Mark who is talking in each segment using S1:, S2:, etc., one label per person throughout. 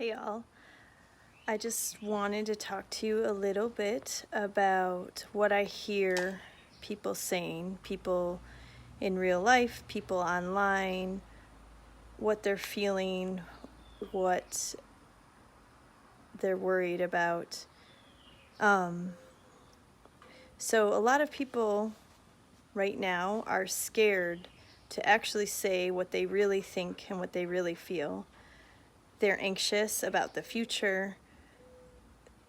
S1: Hey all, I just wanted to talk to you a little bit about what I hear people saying, people in real life, people online, what they're feeling, what they're worried about. So a lot of people right now are scared to actually say what they really think and what they really feel. They're anxious about the future.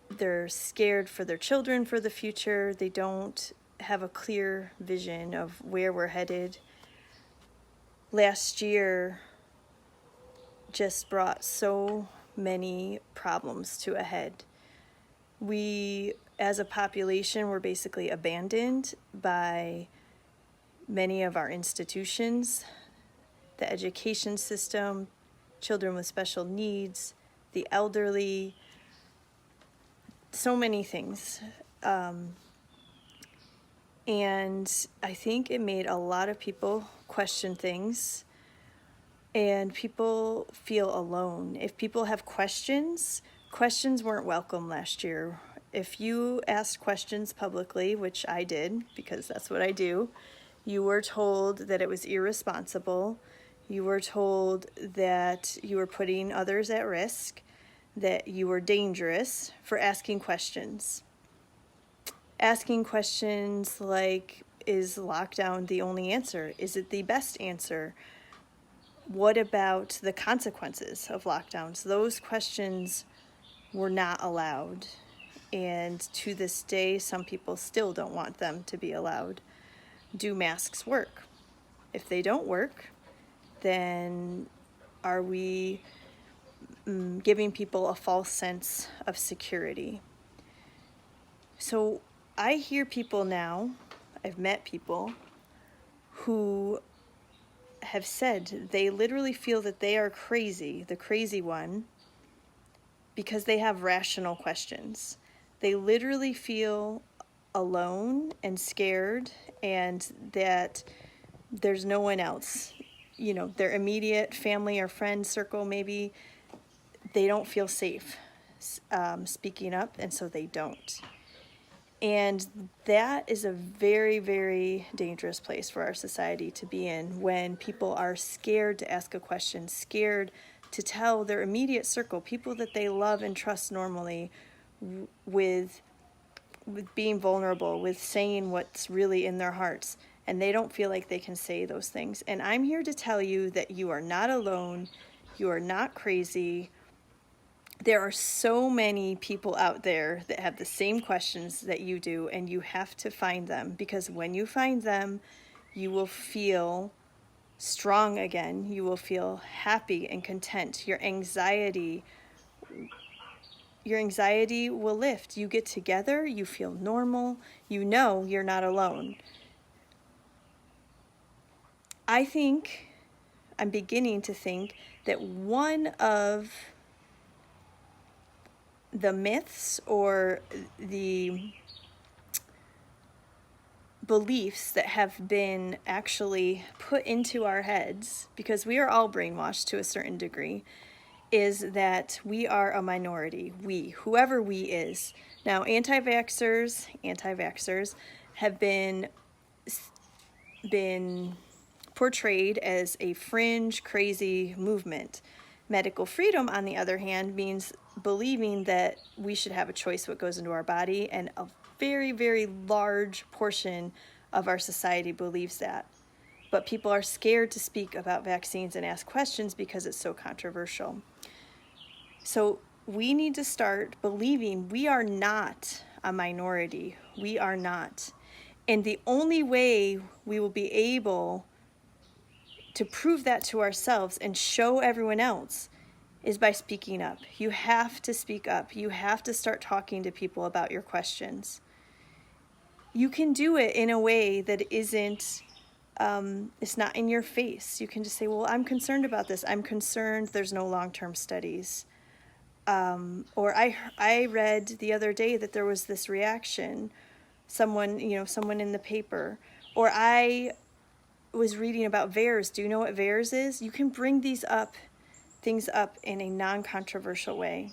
S1: They're scared for their children for the future. They don't have a clear vision of where we're headed. Last year just brought so many problems to a head. We, as a population, were basically abandoned by many of our institutions, the education system, children with special needs, the elderly, so many things. And I think it made a lot of people question things, and people feel alone. If people have questions weren't welcome last year. If you asked questions publicly, which I did because that's what I do, you were told that it was irresponsible. You were told that you were putting others at risk, that you were dangerous for asking questions. Asking questions like, is lockdown the only answer? Is it the best answer? What about the consequences of lockdowns? Those questions were not allowed. And to this day, some people still don't want them to be allowed. Do masks work? If they don't work, then are we giving people a false sense of security? So I hear people now, I've met people who have said they literally feel that they are crazy, the crazy one, because they have rational questions. They literally feel alone and scared, and that there's no one else. You know, their immediate family or friend circle, maybe, they don't feel safe speaking up, and so they don't. And that is a very, very dangerous place for our society to be in, when people are scared to ask a question, scared to tell their immediate circle, people that they love and trust normally, with being vulnerable, with saying what's really in their hearts. And they don't feel like they can say those things. And I'm here to tell you that you are not alone. You are not crazy. There are so many people out there that have the same questions that you do, and you have to find them, because when you find them, you will feel strong again. You will feel happy and content. Your anxiety will lift. You get together, you feel normal, you know you're not alone. I'm beginning to think that one of the myths or the beliefs that have been actually put into our heads, because we are all brainwashed to a certain degree, is that we are a minority. Whoever we is. Now, anti-vaxxers have been portrayed as a fringe, crazy movement. Medical freedom, on the other hand, means believing that we should have a choice what goes into our body, and a very, very large portion of our society believes that. But people are scared to speak about vaccines and ask questions because it's so controversial. So we need to start believing we are not a minority. We are not. And the only way we will be able to prove that to ourselves and show everyone else is by speaking up. You have to speak up. You have to start talking to people about your questions. You can do it in a way that isn't, it's not in your face. You can just say, well, I'm concerned about this. I'm concerned there's no long-term studies. Or I read the other day that there was this reaction, someone in the paper, or I was reading about VAERS. Do you know what VAERS is? You can bring these up things up in a non-controversial way.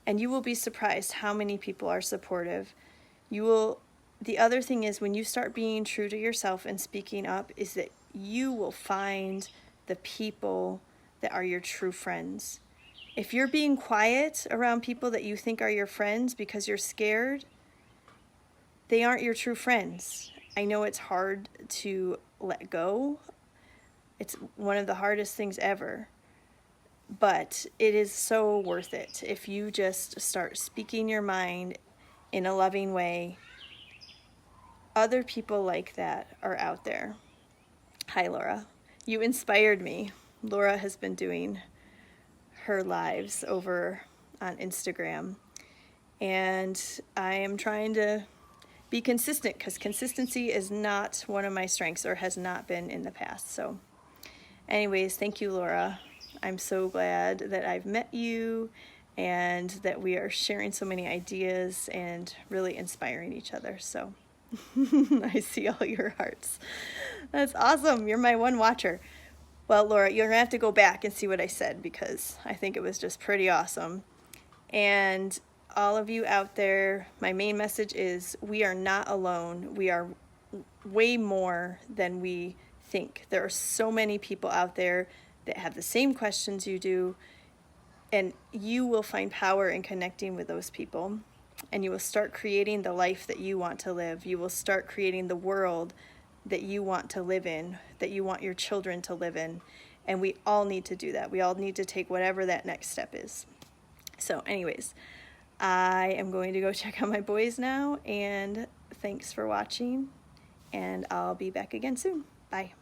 S1: And you will be surprised how many people are supportive. The other thing is, when you start being true to yourself and speaking up, is that you will find the people that are your true friends. If you're being quiet around people that you think are your friends because you're scared, they aren't your true friends. I know it's hard to let go. It's one of the hardest things ever. But it is so worth it if you just start speaking your mind in a loving way. Other people like that are out there. Hi, Laura. You inspired me. Laura has been doing her lives over on Instagram. And I am trying to be consistent, because consistency is not one of my strengths, or has not been in the past. So anyways, thank you, Laura. I'm so glad that I've met you and that we are sharing so many ideas and really inspiring each other. So I see all your hearts. That's awesome. You're my one watcher. Well, Laura, you're going to have to go back and see what I said, because I think it was just pretty awesome. And all of you out there, my main message is, we are not alone. We are way more than we think. There are so many people out there that have the same questions you do, and you will find power in connecting with those people, and you will start creating the life that you want to live. You will start creating the world that you want to live in, that you want your children to live in, and we all need to do that. We all need to take whatever that next step is. So anyways, I am going to go check on my boys now, and thanks for watching, and I'll be back again soon. Bye.